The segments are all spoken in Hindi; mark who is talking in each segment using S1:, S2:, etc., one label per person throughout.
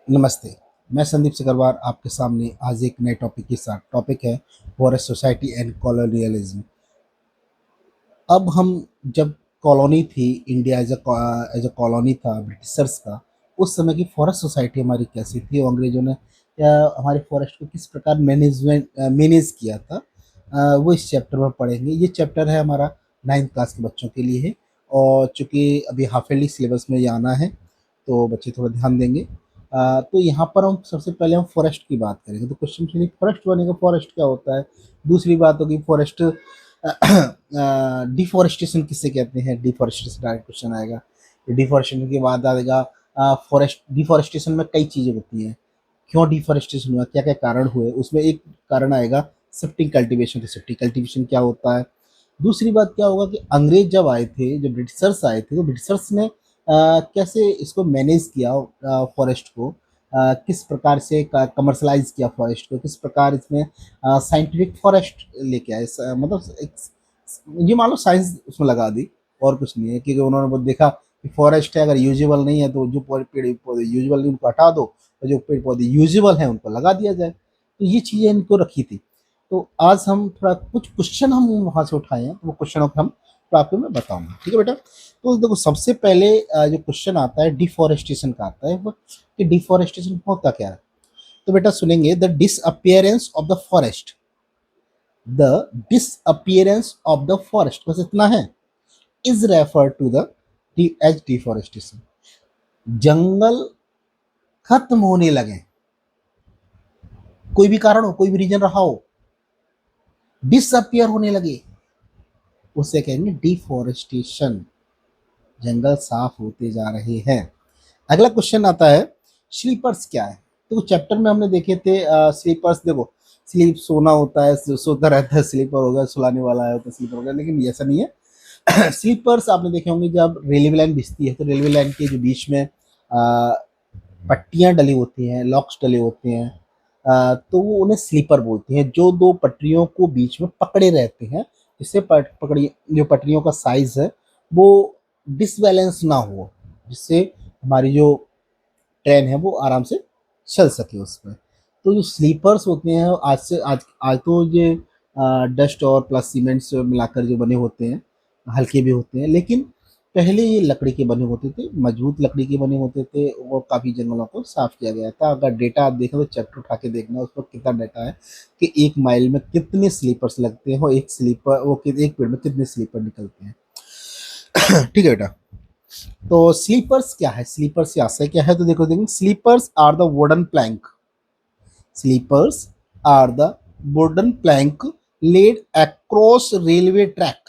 S1: नमस्ते। मैं संदीप सिकरवार आपके सामने आज एक नए टॉपिक के साथ। टॉपिक है फॉरेस्ट सोसाइटी एंड कॉलोनियलिज्म। अब हम जब कॉलोनी थी, इंडिया एज अ कॉलोनी था ब्रिटिशर्स का, उस समय की फॉरेस्ट सोसाइटी हमारी कैसी थी और अंग्रेजों ने हमारे फॉरेस्ट को किस प्रकार मैनेज किया था, वो इस चैप्टर में पढ़ेंगे। ये चैप्टर है हमारा 9th क्लास के बच्चों के लिए है, और चूंकि अभी हाफ ईयरली सिलेबस में ये आना है तो बच्चे थोड़ा ध्यान देंगे। तो यहाँ पर हम सबसे पहले हम फॉरेस्ट की बात करेंगे। तो क्वेश्चन सुनिए, फॉरेस्ट बनेगा, फॉरेस्ट क्या होता है। दूसरी बात होगी फॉरेस्ट डिफॉरेस्टेशन किससे कहते हैं, डिफॉरेस्टेशन डायरेक्ट क्वेश्चन आएगा। डिफॉरेस्टेशन के बाद आएगा फॉरेस्ट। डिफॉरेस्टेशन में कई चीज़ें होती हैं, क्यों डिफॉरेस्टेशन हुआ, क्या क्या कारण हुए, उसमें एक कारण आएगा शिफ्टिंग कल्टीवेशन। तो शिफ्टिंग कल्टीवेशन क्या होता है। दूसरी बात क्या होगा कि अंग्रेज जब आए थे, जब ब्रिटिशर्स आए थे, तो ब्रिटिशर्स ने कैसे इसको मैनेज किया फॉरेस्ट को, किस प्रकार से कमर्शलाइज किया फॉरेस्ट को, किस प्रकार इसमें साइंटिफिक फॉरेस्ट लेके आए। मतलब ये मान लो साइंस उसमें लगा दी, और कुछ नहीं है। क्योंकि उन्होंने वो देखा कि फॉरेस्ट है, अगर यूजेबल नहीं है तो जो पेड़ पौधे यूजेबल नहीं उनको हटा दो, और जो पेड़ पौधे यूजेबल हैं उनको लगा दिया जाए। तो ये चीज़ें इनको रखी थी। तो आज हम थोड़ा कुछ क्वेश्चन हम वहाँ से उठाए हैं, तो वो क्वेश्चनों को हम तो आपको मैं बताऊंगा, ठीक है बेटा। तो देखो सबसे पहले जो क्वेश्चन आता है डिफॉरेस्टेशन का आता है, वो कि डिफॉरेस्टेशन होता क्या है। तो बेटा सुनेंगे, the disappearance of the forest. The disappearance of the forest, बस इतना है, is refer to the as deforestation. जंगल खत्म होने लगे, कोई भी कारण हो, कोई भी रीजन रहा हो, डिसअपियर होने लगे, उसे कहेंगे डिफॉरेस्टेशन। जंगल साफ होते जा रहे हैं। अगला क्वेश्चन आता है, स्लीपर्स क्या है। तो चैप्टर में हमने देखे थे स्लीपर्स। देखो, स्लीप सोना होता है, सोता रहता है, स्लीपर हो गया, सुलाने वाला है तो स्लीपर हो गया, लेकिन ये ऐसा नहीं है। स्लीपर्स आपने देखे होंगे, जब रेलवे लाइन बिछती है तो रेलवे लाइन के जो बीच में पट्टियां डली होती हैं, लॉक्स डले होते हैं, तो वो उन्हें स्लीपर बोलते हैं। जो दो पटरियों को बीच में पकड़े रहते हैं, जिससे पकड़ी जो पटरियों का साइज है वो डिसबैलेंस ना हो, जिससे हमारी जो ट्रेन है वो आराम से चल सके उसमें। तो जो स्लीपर्स होते हैं, आज तो ये डस्ट और प्लस सीमेंट से मिलाकर जो बने होते हैं, हल्के भी होते हैं, लेकिन पहले ये लकड़ी के बने होते थे, मजबूत लकड़ी के बने होते थे, और काफ़ी जंगलों को साफ किया गया था। अगर डेटा आप देखें तो चैप्टर उठा के देखना, उस पर कितना डाटा है कि 1 माइल में कितने स्लीपर्स लगते हैं, और एक स्लीपर एक पेड़ में कितने स्लीपर निकलते हैं। ठीक है बेटा। तो स्लीपर्स क्या है, स्लीपर्स से आशय क्या है। तो देखो देखेंगे, sleepers are the wooden plank. Sleepers are the wooden plank laid across railway track.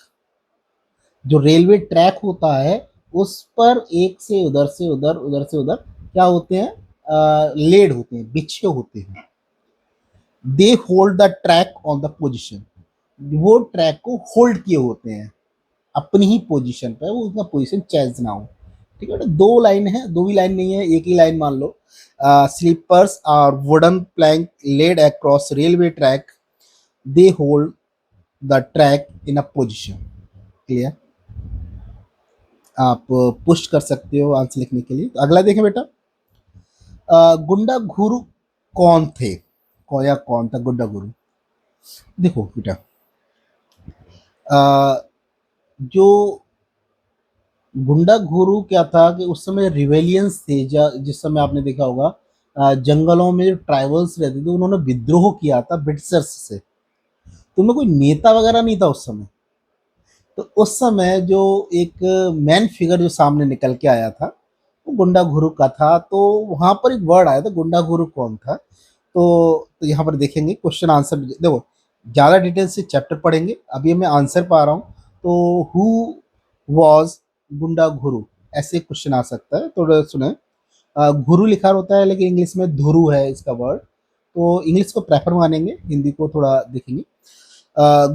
S1: जो रेलवे ट्रैक होता है उस पर एक से उधर से उधर, उधर से उधर क्या होते हैं, लेड होते हैं, बिछे होते हैं। दे hold the track on the position. वो ट्रैक को होल्ड किए होते हैं अपनी ही पोजीशन पे, वो उसका पोजीशन चेंज ना हो। ठीक है, दो लाइन है, दो ही लाइन नहीं है, एक ही लाइन मान लो। Sleepers are wooden plank laid across railway track, they hold the track in a position. Clear. आप पुश कर सकते हो आंसर लिखने के लिए। तो अगला देखें बेटा, गुंडा गुरु कौन थे, कौन था गुंडा गुरु। देखो बेटा, जो गुंडा गुरु क्या था कि उस समय रिवेलियंस थे, जिस समय आपने देखा होगा जंगलों में जो ट्राइबल्स रहते थे उन्होंने विद्रोह किया था ब्रिटिशर्स से। तो उनमें कोई नेता वगैरह नहीं था उस समय। तो उस समय जो एक मैन फिगर जो सामने निकल के आया था वो गुंडा गुरु का था। तो वहां पर एक वर्ड आया था, गुंडा गुरु कौन था। तो यहाँ पर देखेंगे क्वेश्चन आंसर। देखो, ज़्यादा डिटेल से चैप्टर पढ़ेंगे, अभी मैं आंसर पा रहा हूँ। तो हु वॉज गुंडा गुरु, ऐसे क्वेश्चन आ सकता है। तो सुने, गुरु लिखा होता है लेकिन इंग्लिश में धुरु है इसका वर्ड। तो इंग्लिश को प्रेफर मानेंगे, हिंदी को थोड़ा देखेंगे।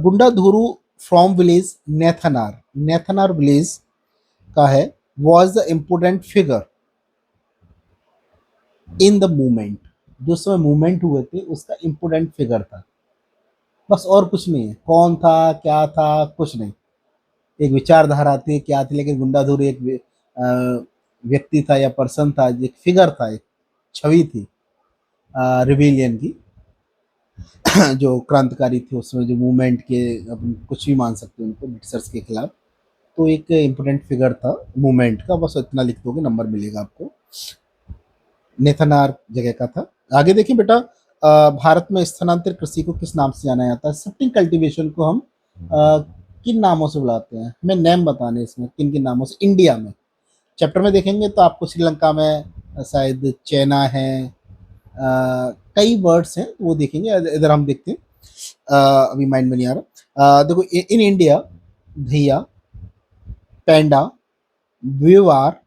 S1: गुंडा धुरु फ्रॉम विलेज नेथनार, नेथनार विलेज का है, was the important figure in the movement. जो समय मूवमेंट हुए थे उसका इम्पोर्टेंट फिगर था, बस और कुछ नहीं है। कौन था, क्या था, कुछ नहीं। एक विचारधारा थी, क्या थी, लेकिन गुंडाधुर एक व्यक्ति था या पर्सन था, एक फिगर था एक। छवि थी रिबेलियन की, जो क्रांतिकारी थे उसमें, जो मूवमेंट के, अपन कुछ भी मान सकते हैं उनको, ब्रिटिशर्स के खिलाफ। तो एक इम्पोर्टेंट फिगर था मूवमेंट का, बस इतना लिख दोगे नंबर मिलेगा आपको। नेथनार जगह का था। आगे देखिए बेटा, भारत में स्थानांतरित कृषि को किस नाम से जाना जाता है? शिफ्टिंग कल्टीवेशन को हम किन नामों से बुलाते हैं? हमें नेम बताने इसमें, किन किन नामों से इंडिया में। चैप्टर में देखेंगे तो आपको श्रीलंका में शायद चैना है, कई वर्ड्स हैं वो देखेंगे। इधर हम देखते हैं, अभी माइंड में नहीं आ रहा। देखो, इन इंडिया धैया, पैंडा, व्यवहार,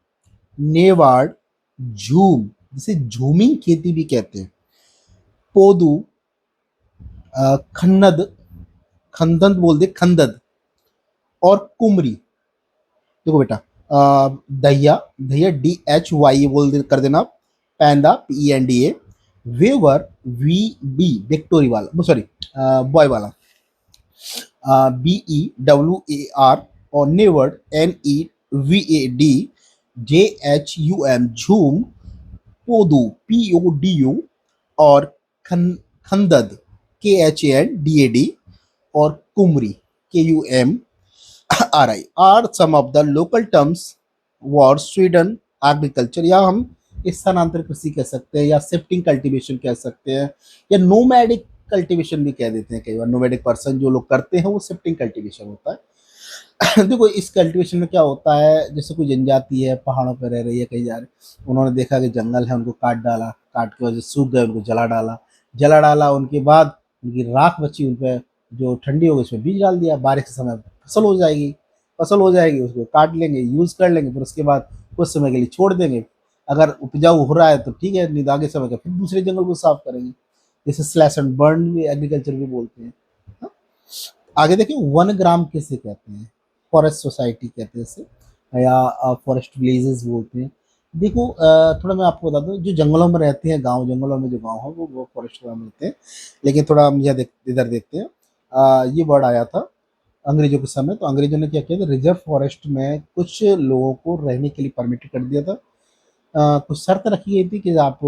S1: नेवाड़, झूम, जिसे झूमिंग खेती भी कहते हैं, पोदू, खन्नद, खंदन बोल दे, खंदद, और कुमरी। देखो बेटा, दहिया, दहिया DHY बोल दे, कर देना। पैंदा PENDA, वेवर VB विक्टोरी वाला, सॉरी बॉय वाला, BEWAR, और नेवर्ड NEVAD, JHUM झूम, पोदू PODU, और खंदद KHANDAD, और कुमरी KUMRI are some of the local terms for swidden agriculture. या हम स्थानांतरित कृषि कह सकते हैं, या शिफ्टिंग कल्टीवेशन कह सकते हैं, या नोमैडिक कल्टीवेशन भी कह देते हैं। कई बार नोमैडिक पर्सन जो लोग करते हैं वो शिफ्टिंग कल्टीवेशन होता है। देखो, इस कल्टीवेशन में क्या होता है, जैसे कोई जनजाति है पहाड़ों पर रह रही है, कहीं जा रहे, उन्होंने देखा कि जंगल है, उनको काट डाला, काट के वजह से सूख गए, उनको जला डाला, जला डाला, उनके बाद उनकी राख बची, उन पर जो ठंडी हो गई उसमें बीज डाल दिया, बारिश के समय फसल हो जाएगी, फसल हो जाएगी, उसको काट लेंगे, यूज़ कर लेंगे, फिर उसके बाद कुछ समय के लिए छोड़ देंगे। अगर उपजाऊ हो रहा है तो ठीक है, नहीं तो आगे समय का फिर दूसरे जंगल को साफ करेंगे। जैसे स्लैश एंड बर्न भी एग्रीकल्चर भी बोलते हैं। हाँ? आगे देखिए, वन ग्राम किसे कहते हैं? फॉरेस्ट सोसाइटी कहते हैं इसे, या फॉरेस्ट विलेजेस बोलते हैं। देखो, थोड़ा मैं आपको बता दूं, जो जंगलों में रहते हैं, गांव, जंगलों में जो गांव है वो फॉरेस्ट ग्राम होते हैं। लेकिन थोड़ा हम इधर देखते हैं, ये वर्ड आया था अंग्रेजों के समय। तो अंग्रेजों ने क्या किया था, रिजर्व फॉरेस्ट में कुछ लोगों को रहने के लिए परमिट कर दिया था। कुछ शर्त रखी गई थी कि आप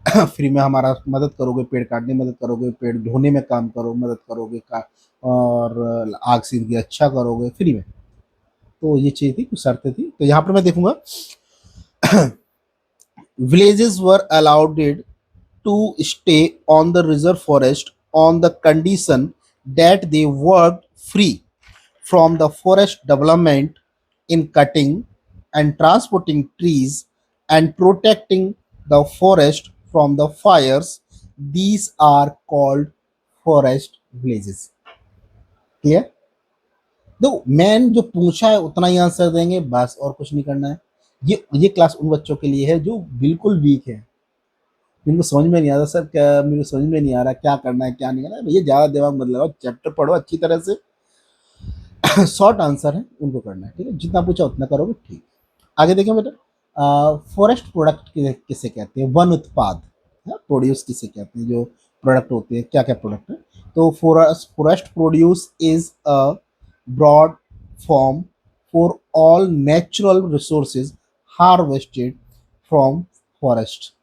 S1: फ्री में हमारा मदद करोगे, पेड़ काटने में मदद करोगे, पेड़ ढोने में काम करो मदद करोगे का, और आग से इनकी अच्छा करोगे फ्री में। तो ये चीज़ थी, कुछ शर्तें थी। तो यहाँ पर मैं देखूंगा, villages were allowed to stay on the reserve forest on the condition that they worked free from the forest development in cutting and transporting trees and protecting the forest from the fires. These are called forest villages. Clear? देखो, मैन जो पूछा है उतना ही आंसर देंगे, बस, और कुछ नहीं करना है। ये क्लास उन बच्चों के लिए है जो बिल्कुल वीक है, जिनको समझ में नहीं आता, सर क्या मेरे समझ में नहीं आ रहा, क्या करना है क्या नहीं करना है। भैया ज़्यादा दिमाग मत लगाओ, चैप्टर पढ़ो अच्छी तरह से। शॉर्ट आंसर है, उनको करना है, ठीक है, जितना पूछा उतना करोगे, ठीक। आगे देखें बेटा, फॉरेस्ट प्रोडक्ट किसे कहते हैं? वन उत्पाद, प्रोड्यूस किसे कहते हैं? जो प्रोडक्ट होते हैं, क्या क्या प्रोडक्ट है? तो forest produce is a broad form for all natural resources harvested from forest.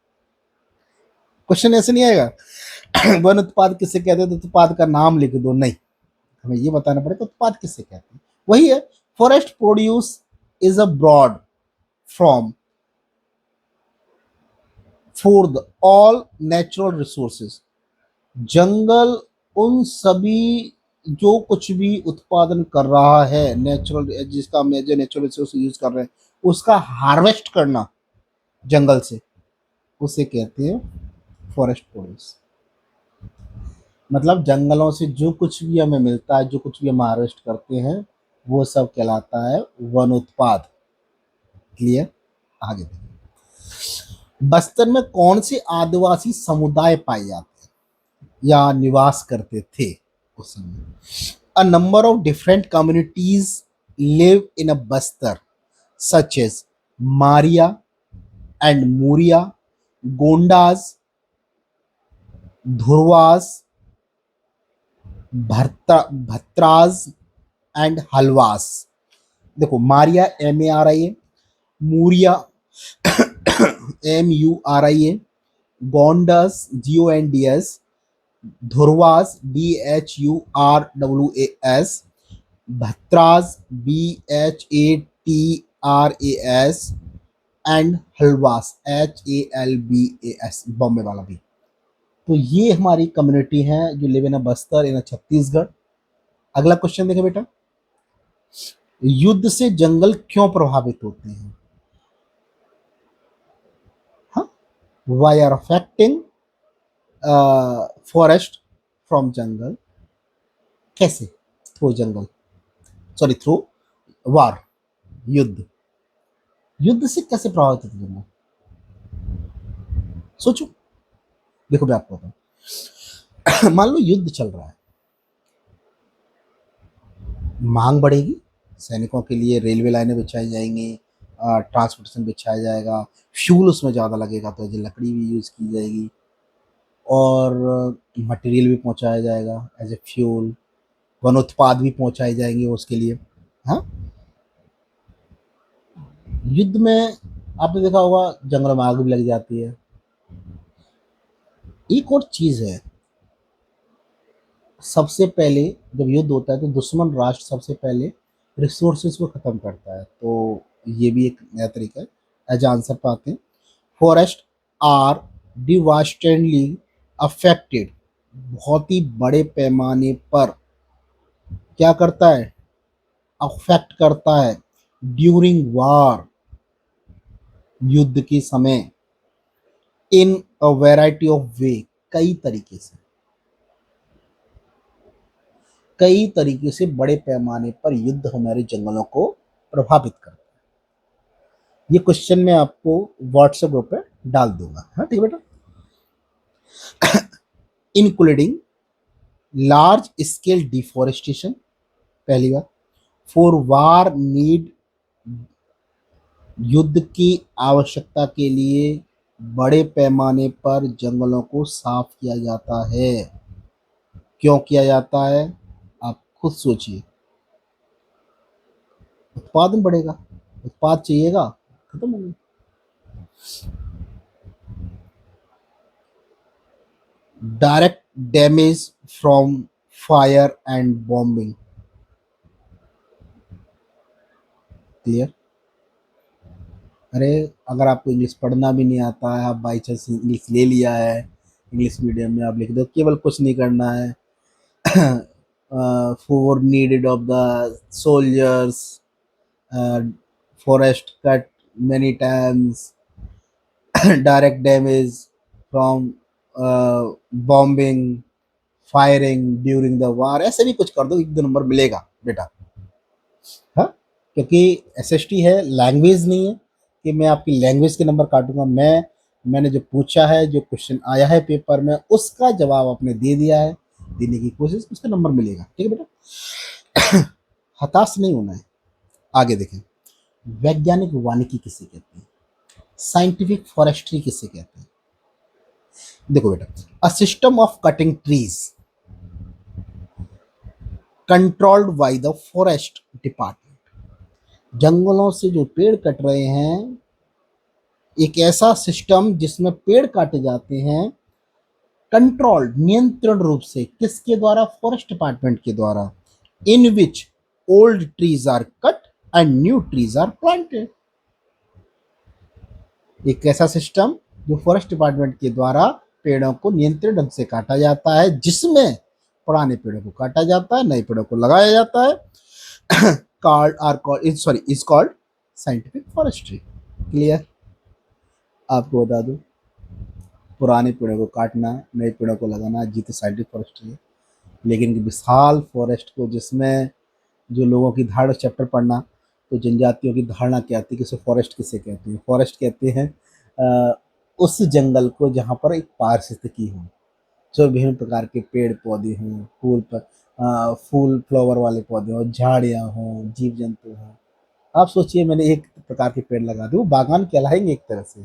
S1: Question ऐसे नहीं आएगा वन उत्पाद किसे कहते हैं, तो उत्पाद का नाम लिख दो, नहीं, हमें ये बताना पड़ेगा उत्पाद किसे कहते हैं। वही है, forest produce is a broad from for the all natural resources. जंगल उन सभी जो कुछ भी उत्पादन कर रहा है, नेचुरल, जिसका हम जो नेचुरल रिसोर्स यूज कर रहे हैं उसका हार्वेस्ट करना जंगल से, उसे कहते हैं फॉरेस्ट प्रोड्यूस। मतलब जंगलों से जो कुछ भी हमें मिलता है, जो कुछ भी हम हार्वेस्ट करते हैं, वो सब कहलाता है वन उत्पाद। क्लियर? आगे देखिए, बस्तर में कौन से आदिवासी समुदाय पाए जाते हैं या निवास करते थे उस समय? A number of different communities live in a Bastar such as Maria and Muria, Gondas, Dhurwas, Bhatras and Halbas. देखो, Maria MARIA, Muria MURIA, Gonds, GONDS, Dhurwas, DHURWAS, Bhatras, BHATRAS, and Halbas, HALBAS, Bombay वाला भी। तो ये हमारी कम्युनिटी है जो live in Bastar in Chhattisgarh. अगला क्वेश्चन देखें बेटा, युद्ध से जंगल क्यों प्रभावित होते हैं? हाँ, why are affecting forest from jungle, कैसे? Through jungle, sorry through war, युद्ध, युद्ध से कैसे प्रभावित होते हैं जंगल? सोचो। देखो मैं आपको बताऊं, मान लो युद्ध चल रहा है, मांग बढ़ेगी, सैनिकों के लिए रेलवे लाइनें बिछाई जाएंगी, ट्रांसपोर्टेशन बिछाया जाएगा, फ्यूल उसमें ज़्यादा लगेगा तो जो लकड़ी भी यूज़ की जाएगी, और मटेरियल भी पहुंचाया जाएगा एज ए फ्यूल, वन उत्पाद भी पहुंचाए जाएंगे उसके लिए। हाँ, युद्ध में आपने देखा होगा जंगलों में आग भी लग जाती है। एक और चीज़ है, सबसे पहले जब युद्ध होता है तो दुश्मन राष्ट्र सबसे पहले रिसोर्सेज को ख़त्म करता है, तो ये भी एक नया तरीका है। एज आंसर पाते हैं, फॉरेस्ट आर डिवास्टेडली अफेक्टेड, बहुत ही बड़े पैमाने पर क्या करता है, अफेक्ट करता है, ड्यूरिंग वार, युद्ध के समय, इन अ वेराइटी ऑफ वे, कई तरीके से, कई तरीके से बड़े पैमाने पर युद्ध हमारे जंगलों को प्रभावित करता है। ये क्वेश्चन मैं आपको व्हाट्सएप ग्रुप पे डाल दूंगा। हाँ ठीक है बेटा। इंक्लूडिंग लार्ज स्केल डिफोरेस्टेशन, पहली बात, फॉर वार नीड, युद्ध की आवश्यकता के लिए बड़े पैमाने पर जंगलों को साफ किया जाता है। क्यों किया जाता है, आप खुद सोचिए। उत्पादन बढ़ेगा, उत्पाद चाहिएगा, खत्म हो गई। Direct damage from fire and bombing, clear. अरे अगर आपको इंग्लिश पढ़ना भी नहीं आता है, आप बाई चांस इंग्लिश ले लिया है, इंग्लिश मीडियम में आप लिख दो, केवल कुछ नहीं करना है, for needed of the soldiers, forest cut many times, direct damage from bombing, firing during the war, ऐसे भी कुछ कर दो, एक दो नंबर मिलेगा बेटा। हाँ, क्योंकि एसएसटी है, लैंग्वेज नहीं है कि मैं आपकी लैंग्वेज के नंबर काटूंगा। मैंने जो पूछा है, जो क्वेश्चन आया है पेपर में, उसका जवाब आपने दे दिया है, देने की कोशिश, उसका नंबर मिलेगा। ठीक है बेटा, हताश नहीं होना है। आगे देखें, वैज्ञानिक वानिकी किसे कहते हैं, साइंटिफिक फॉरेस्ट्री किसे कहते हैं? देखो बेटा, a system of cutting trees controlled by the forest department, जंगलों से जो पेड़ कट रहे हैं, एक ऐसा सिस्टम जिसमें पेड़ काटे जाते हैं, कंट्रोल्ड, नियंत्रण रूप से, किसके द्वारा, फॉरेस्ट डिपार्टमेंट के द्वारा, in which old trees are cut and new trees are planted. एक ऐसा सिस्टम जो फॉरेस्ट डिपार्टमेंट के द्वारा पेड़ों को नियंत्रित ढंग से काटा जाता है, जिसमें पुराने पेड़ों को काटा जाता है, नए पेड़ों को लगाया जाता है। Called are called, sorry, is called scientific forestry. Clear. आपको बता दूं, पुराने पेड़ों को काटना, नए पेड़ों को लगाना, जी तो साइंटिफिक फॉरेस्ट्री है। लेकिन विशाल फॉरेस्ट को, जिसमें जो लोगों की धारणा, चैप्टर पढ़ना, तो जनजातियों की धारणा क्या आती है कि फॉरेस्ट किसे कहते हैं? फॉरेस्ट कहते हैं उस जंगल को जहाँ पर एक पारिस्थितिकी हो, जो विभिन्न प्रकार के पेड़ पौधे हों, फूल फ्लावर वाले पौधे हों, झाड़ियाँ हों, जीव जंतु हों। आप सोचिए, मैंने एक प्रकार के पेड़ लगा दिए, वो बागान कहलाएंगे एक तरह से।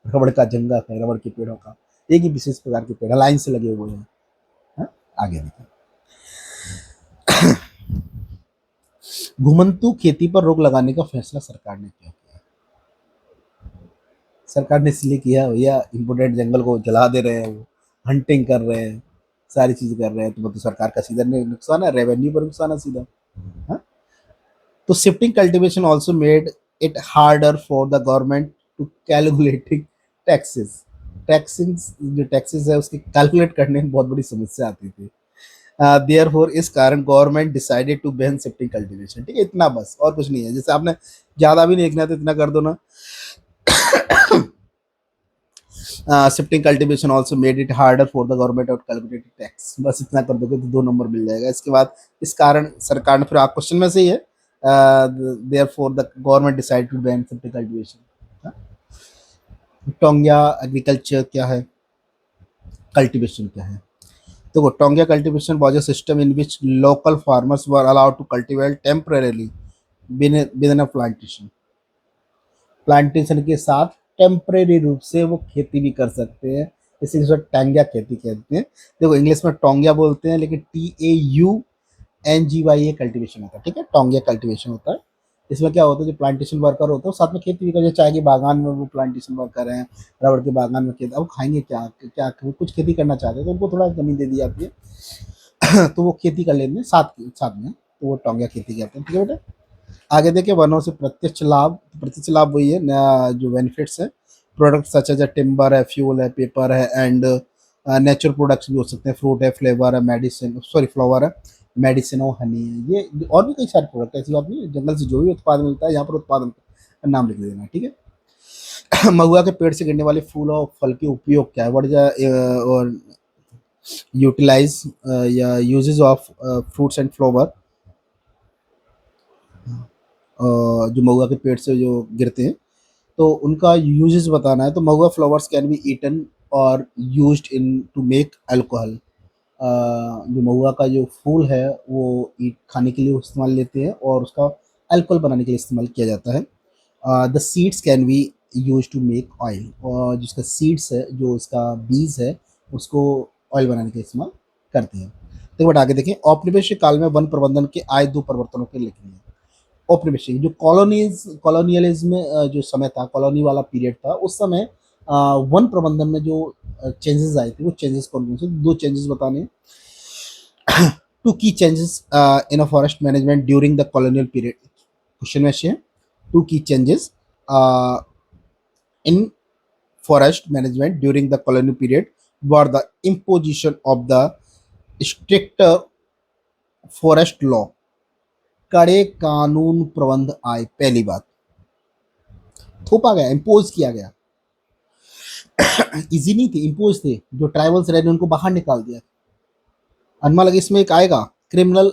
S1: रबड़ का जंगल है, रबड़ के पेड़ों का एक ही विशेष प्रकार के पेड़ लाइन से लगे हुए हैं। हाँ? आगे देखिए, घुमंतू खेती पर रोक लगाने का फैसला सरकार ने किया। सरकार ने इसलिए किया भैया, इम्पोर्टेड जंगल को जला दे रहे हैं, वो हंटिंग कर रहे हैं, सारी चीजें कर रहे हैं, तो वो तो सरकार का सीधा नुकसान है, रेवेन्यू पर नुकसान है सीधा। हाँ? तो shifting cultivation also made it harder for the government to calculating taxes. Taxing, जो टैक्सेस है उसके कैलकुलेट करने में बहुत बड़ी समस्या आती थी। देयरफॉर इस कारण government decided to ban shifting cultivation. ठीक है, इतना बस, और कुछ नहीं है। जैसे आपने ज्यादा भी नहीं देखना है तो इतना कर दो ना। Shifting cultivation also made it harder for the government of calculated tax. बस इतना कर दोगे तो 2 नंबर मिल जाएगा। इसके बाद इस कारण सरकार ने, फिर आप क्वेश्चन में से ही है, therefore the government decide to ban shifting cultivation. Taungya agriculture क्या है, कल्टीवेशन क्या है? देखो, taungya cultivation was a system in which local farmers were allowed to cultivate temporarily within a plantation. Plantation के साथ टेम्परेरी रूप से वो खेती भी कर सकते हैं, इसीलिए उसको टांगिया खेती कहते हैं। देखो, इंग्लिश में टोंगिया बोलते हैं, लेकिन TAUNGY ये कल्टीवेशन होता है। ठीक है, टोंगिया कल्टीवेशन होता है। इसमें क्या होता है, जो प्लांटेशन वर्कर होते हैं साथ में खेती भी करते हैं। चाय के बागान में वो प्लांटेशन वर्कर हैं, रबड़ के बागान में खेती, अब खाएंगे क्या क्या, वो कुछ खेती करना चाहते हैं तो उनको थोड़ा जमीन दे दी जाती है। तो वो खेती कर लेते हैं साथ साथ में, तो वो टोंगिया खेती कहते हैं। ठीक है बेटा, आगे देखिए, वनों से प्रत्यक्ष लाभ। प्रत्यक्ष लाभ वही है जो बेनिफिट्स है, प्रोडक्ट सच एज टिम्बर है, फ्यूल है, पेपर है, एंड नेचुरल प्रोडक्ट्स भी हो सकते हैं, फ्रूट है, फ्लेवर है, मेडिसिन, सॉरी फ्लावर है, मेडिसिन और हनी है, ये और भी कई सारे प्रोडक्ट है, ऐसी बात नहीं है। जंगल से जो भी उत्पाद मिलता है यहाँ पर उत्पादन का नाम लिख देना। ठीक है। महुआ के पेड़ से गिरने वाले फूल और फल के उपयोग क्या है, व्हाट इज और यूटिलाइज या uses of fruits and flower, जो महुआ के पेड़ से जो गिरते हैं तो उनका यूजेस बताना है। तो mahua flowers can be eaten और used in to make alcohol. जो महुआ का जो फूल है वो ईट खाने के लिए इस्तेमाल लेते हैं और उसका अल्कोहल बनाने के लिए इस्तेमाल किया जाता है। The seeds can be use to make oil, और जिसका सीड्स है, जो इसका बीज है, उसको ऑयल बनाने के लिए इस्तेमाल करते हैं। तो बट आगे देखें, औपनिवेशिक काल में वन प्रबंधन के आए 2 परिवर्तनों के लिखनी है। औपनिवेशिक जो कॉलोनियलिज्म जो समय था, कॉलोनी वाला पीरियड था, उस समय वन प्रबंधन में जो चेंजेस आए थे, वो चेंजेस कौन कौन से, 2 चेंजेस बताने। टू की changes in a forest management during the colonial period. Question में है, टू की changes in forest management during the colonial period were the imposition of the stricter forest law। कड़े कानून प्रबंध आए, पहली बात थोपा गया, इम्पोज किया गया। इजी नहीं थे, इम्पोज थे। जो ट्राइबल्स रहे उनको बाहर निकाल दिया। अनमा लगे इसमें एक आएगा क्रिमिनल,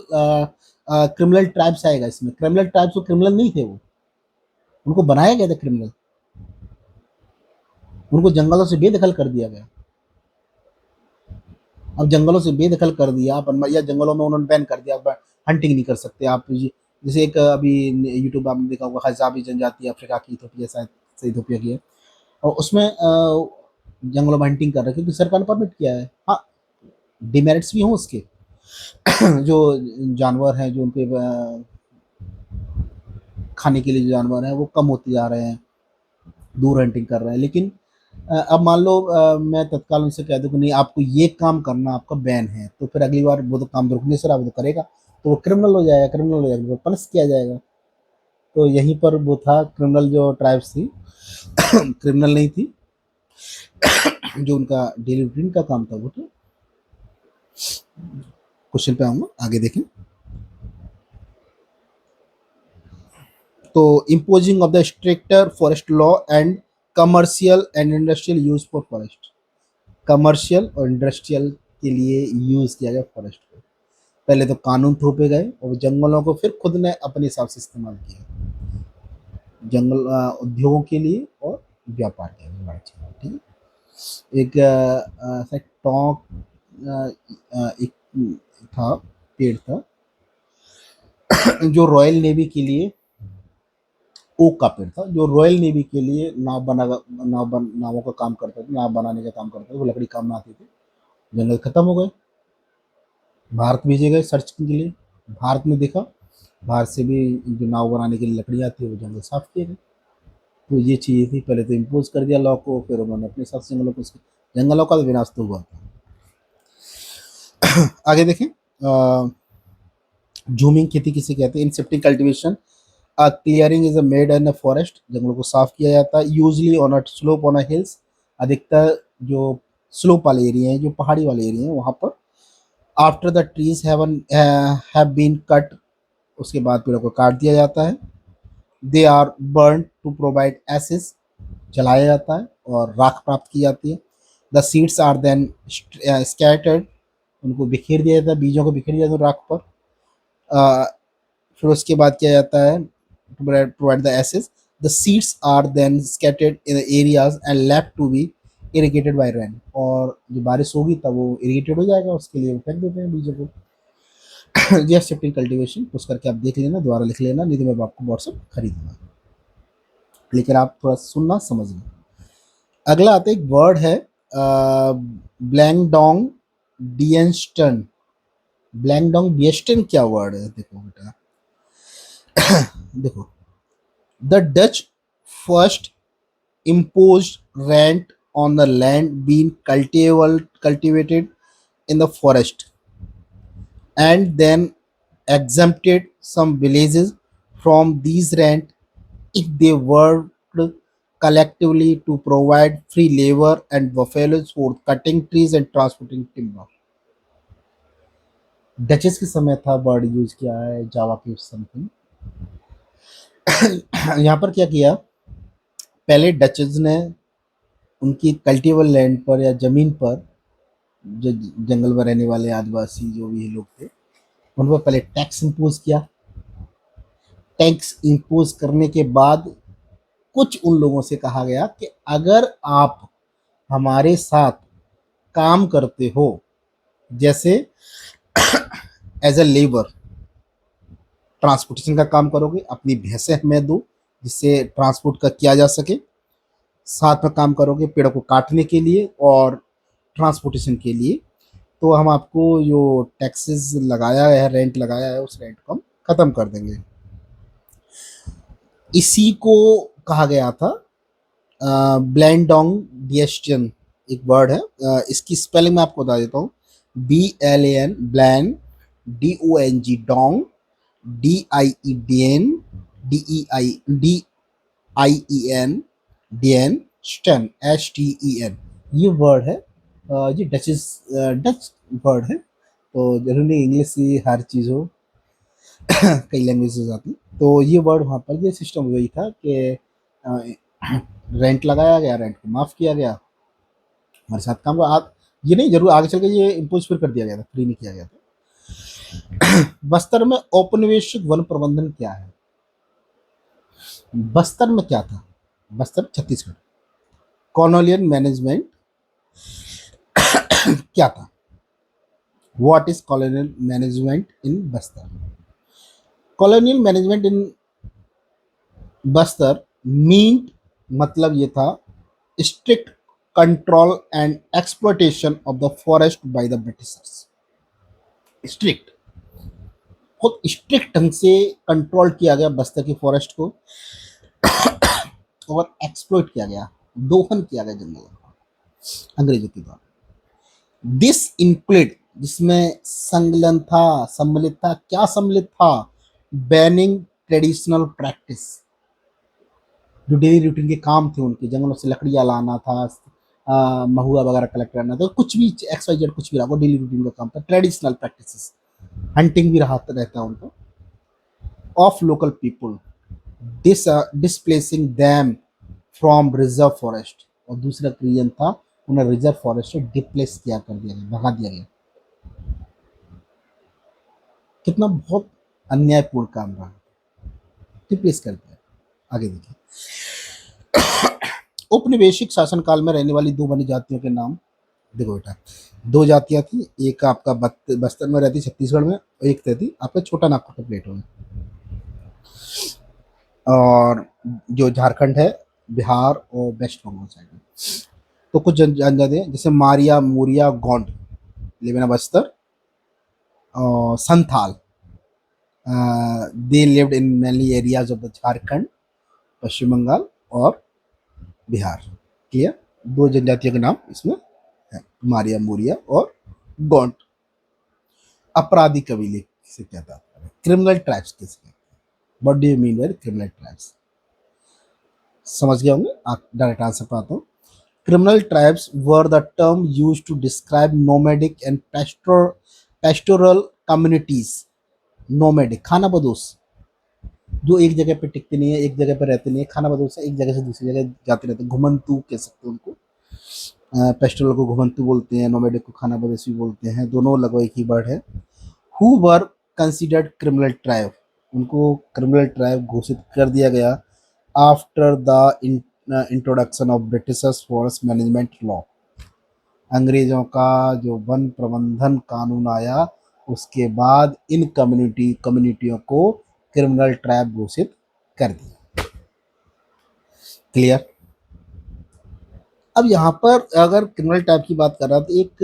S1: क्रिमिनल ट्राइब्स आएगा इसमें। क्रिमिनल ट्राइब्स वो क्रिमिनल नहीं थे, वो उनको बनाया गया था क्रिमिनल, उनको जंगलों से बेदखल कर दिया गया। अब जंगलों से बेदखल कर दिया आप, या जंगलों में उन्होंने बैन कर दिया, हंटिंग नहीं कर सकते आप। जैसे एक अभी यूट्यूब आपने देखा होगा, हजाबी जनजाति अफ्रीका की, इथोपिया, शायद से इथोपिया की है, और उसमें जंगलों में हंटिंग कर रहे हैं क्योंकि सरकार ने परमिट किया है। हाँ, डिमेरिट्स भी हों उसके। जो जानवर हैं, जो उनके खाने के लिए जो जानवर हैं वो कम होते जा रहे हैं, दूर हंटिंग कर रहे हैं। लेकिन अब मान लो मैं तत्काल उनसे कह दूं कि नहीं, आपको ये काम करना आपका बैन है, तो फिर अगली बार वो तो काम रुकने से वो तो करेगा, तो वो क्रिमिनल हो जाएगा, क्रिमिनल हो जाएगा, पनिश किया जाएगा। तो यहीं पर वो था, क्रिमिनल जो ट्राइब्स थी क्रिमिनल नहीं थी, जो उनका डेली रूटीन का काम था वो। तो क्वेश्चन पे आऊंगा, आगे देखें। तो imposing of the stricter forest law and commercial and industrial use for forest. Commercial और इंडस्ट्रियल के लिए यूज किया गया फॉरेस्ट को। पहले तो कानून थोपे गए और जंगलों को फिर खुद ने अपने हिसाब से इस्तेमाल किया, जंगल उद्योगों के लिए और व्यापार के लिए, बड़ी चीज़। ठीक है, एक टॉक, एक था, पेड़ था जो रॉयल नेवी के लिए, ओक का पेड़ था जो रॉयल नेवी के लिए नावों का काम करता था, नाव बनाने का काम करता था। वो लकड़ी काम में आती थी। जंगल खत्म हो गए, भारत भेजे गए सर्च के लिए। भारत में देखा, भारत से भी जो नाव बनाने के लिए लकड़ी आती है वो जंगल साफ किए गए। तो ये चीज़ थी, पहले तो इम्पोज कर दिया लॉ को, फिर उन्होंने अपने हिसाब से जंगलों को, जंगलों का तो विनाश तो हुआ था। आगे देखें, झूमिंग खेती किसे कहते हैं? In shifting cultivation clearing is a made in a forest, जंगलों को साफ किया जाता है, usually on a slope on a hills, अधिकतर जो स्लोप वाले एरिया हैं, जो पहाड़ी वाले एरिया हैं वहाँ पर, after the trees have been cut, उसके बाद पेड़ों को काट दिया जाता है, they are burn to provide ashes, जलाया जाता है और राख प्राप्त की जाती है, the seeds are then scattered, उनको बिखेर दिया जाता है, बीजों को बिखेर दिया जाता है राख पर, uh, फिर उसके बाद किया जाता है to provide the acids, the seeds are then scattered in areas and left to be irrigated by rain, और जो बारिश होगी तब वो इरिगेटेड हो जाएगा, उसके लिए वो फेंक देते हैं बीजों को। यह शिफ्टिंग कल्टीवेशन उस करके आप देख लेना, दोबारा लिख लेना, नहीं तो मैं आपको व्हाट्सअप खरीदूंगा, लेकिन आप थोड़ा सुनना समझना। अगला आता है, एक वर्ड है ब्लैंगडोंग डियंस्टन। ब्लैंगडोंग डियस्टन क्या वर्ड है? देखो बेटा, देखो, the Dutch first imposed rent on the land being cultivated in the forest, and then exempted some villages from these rent if they worked collectively to provide free labor and buffaloes for cutting trees and transporting timber. Duchess के समय था वर्ड यूज किया है, जावा के समथिंग। यहाँ पर क्या किया, पहले डचेस ने उनकी कल्टीवेबल लैंड पर या जमीन पर, जो जंगल में रहने वाले आदिवासी जो भी लोग थे, उन पर पहले टैक्स इम्पोज किया। टैक्स इम्पोज करने के बाद कुछ उन लोगों से कहा गया कि अगर आप हमारे साथ काम करते हो, जैसे एज अ लेबर, ट्रांसपोर्टेशन का काम करोगे, अपनी भैंसें हमें दो जिससे ट्रांसपोर्ट का किया जा सके, साथ में काम करोगे पेड़ों को काटने के लिए और ट्रांसपोर्टेशन के लिए, तो हम आपको जो टैक्सेस लगाया है, रेंट लगाया है, उस रेंट को हम ख़त्म कर देंगे। इसी को कहा गया था ब्लैंडोंग डियस्टन, एक वर्ड है, इसकी स्पेलिंग मैं आपको बता देता हूँ, BLAN ब्लैन, DONG डोंग, DIEDN DEIEN DN स्टन STEN, ये वर्ड है। ये डच वर्ड है, तो जरूरी नहीं इंग्लिश की हर चीज़ हो, कई लैंग्वेजेस आती, तो ये वर्ड वहाँ पर ये सिस्टम वही था कि रेंट लगाया गया, रेंट को माफ़ किया गया, हमारे साथ काम आप, ये नहीं जरूर आगे चल के ये इम्पोज फिर कर दिया गया था, फ्री नहीं किया गया था। बस्तर में औपनिवेशिक वन प्रबंधन क्या है? बस्तर में क्या था? बस्तर छत्तीसगढ़, कॉलोनियल मैनेजमेंट क्या था? What is colonial management in Bastar? Colonial management in Bastar mean, मतलब ये था, strict control and exploitation of the forest by the Britishers. Strict, बहुत स्ट्रिक्ट ढंग से कंट्रोल किया गया बस्तर की फॉरेस्ट को, और एक्सप्लॉइट किया गया, दोहन किया गया जंगलों का अंग्रेजों के द्वारा। दिस इंक्लूड, जिसमें संलग्न था, सम्मिलित था, क्या सम्मिलित था? बैनिंग ट्रेडिशनल प्रैक्टिस, जो डेली रूटीन के काम थे उनके, जंगलों से लकड़ियाँ लाना था, महुआ वगैरह कलेक्ट करना था, कुछ भी XYZ कुछ भी रहा, वो डेली रूटीन का काम था, ट्रेडिशनल प्रैक्टिसेस, हंटिंग भी रहा रहता उनको, of local people, displacing them from reserve forest, और दूसरा रीजन था उन्हें रिजर्व फॉरेस्ट से डिप्लेस किया कर दिया गया, भगा दिया गया। कितना बहुत अन्यायपूर्ण काम रहा, डिप्लेस कर दिया। आगे देखिए, औपनिवेशिक शासनकाल में रहने वाली दो बनी जातियों के नाम। देखो बेटा, दो जातियां थी, एक आपका बस्तर में रहती, छत्तीसगढ़ में, और एक रहती आपका छोटा नागपुर के प्लेटो में, और जो झारखंड है, बिहार और वेस्ट बंगाल साइड में। तो कुछ जनजातियां जैसे मारिया, मूरिया, गोंड, लिव इन बस्तर, और Santhal, they lived in mainly areas of the Jharkhand, Paschim Bengal, और बिहार। क्लियर? दो जनजातियों के नाम इसमें है, मारिया मोरिया और गोंड। अपराधी कबीले से क्या था? क्रिमिनल ट्राइब्स किसे कहते हैं? What do you mean by criminal tribes? समझ गए होंगे आप। डायरेक्ट आंसर पर आता हूँ। Criminal tribes were the term used to describe nomadic and pastoral communities. Nomadic खाना बदोश, जो एक जगह पे टिकते नहीं है, एक जगह पे रहते नहीं है। खाना बदोश है, एक जगह से दूसरी जगह जाते रहते हैं। घुमंतू कह सकते हैं उनको। पेस्टोरल को घुमंतू बोलते हैं, नोमैडिक को खाना बदोशी बोलते हैं, दोनों लगभग एक ही वर्ड है। Who were considered criminal tribe, उनको क्रिमिनल ट्राइब घोषित कर दिया गया after the introduction of British forest management law. अंग्रेजों का जो वन प्रबंधन कानून आया, उसके बाद इन कम्युनिटियों को क्रिमिनल ट्राइब घोषित कर दिया। क्लियर? अब यहाँ पर अगर क्रिमिनल ट्राइब की बात कर रहा तो एक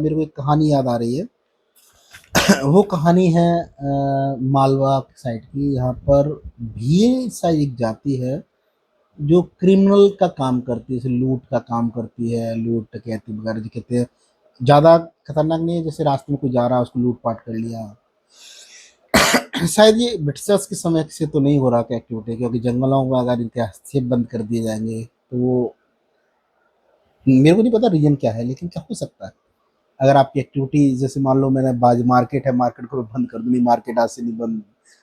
S1: मेरे को एक कहानी याद आ रही है। वो कहानी है मालवा साइड की। यहाँ पर भील साइड एक जाति है जो क्रिमिनल का काम करती है, जैसे लूट का काम करती है, लूट डकैती वगैरह जो कहते हैं। ज़्यादा खतरनाक नहीं है, जैसे रास्ते में कोई जा रहा है उसको लूट पाट कर लिया। शायद ये ब्रिटिशर्स के समय से तो नहीं हो रहा का एक्टिविटी, क्योंकि जंगलों में अगर इनके हस्तक्षेप बंद कर दिए जाएंगे तो वो, मेरे को नहीं पता रीजन क्या है, लेकिन क्या हो सकता है। अगर आपकी एक्टिविटी, जैसे मान लो मैंने बाज मार्केट है, मार्केट को बंद कर दूँ, नहीं मार्केट आज से नहीं बंद,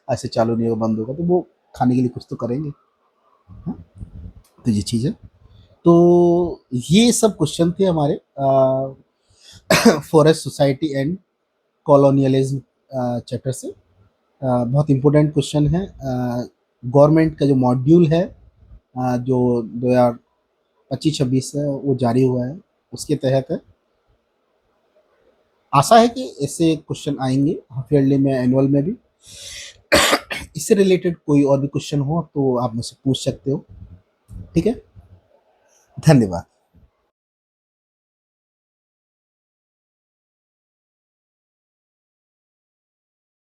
S1: आज से चालू नहीं होगा, बंद होगा, तो वो खाने के लिए कुछ तो करेंगे। हाँ? तो ये चीज़ है। तो ये सब क्वेश्चन थे हमारे forest society and colonialism chapter से। बहुत इंपॉर्टेंट क्वेश्चन है। गवर्नमेंट का जो मॉड्यूल है जो 2025-26 है वो जारी हुआ है, उसके तहत है। आशा है कि ऐसे क्वेश्चन आएंगे हाफ ईयरली में, एनुअल में भी। इससे रिलेटेड कोई और भी क्वेश्चन हो तो आप मुझसे पूछ सकते हो। ठीक है, धन्यवाद।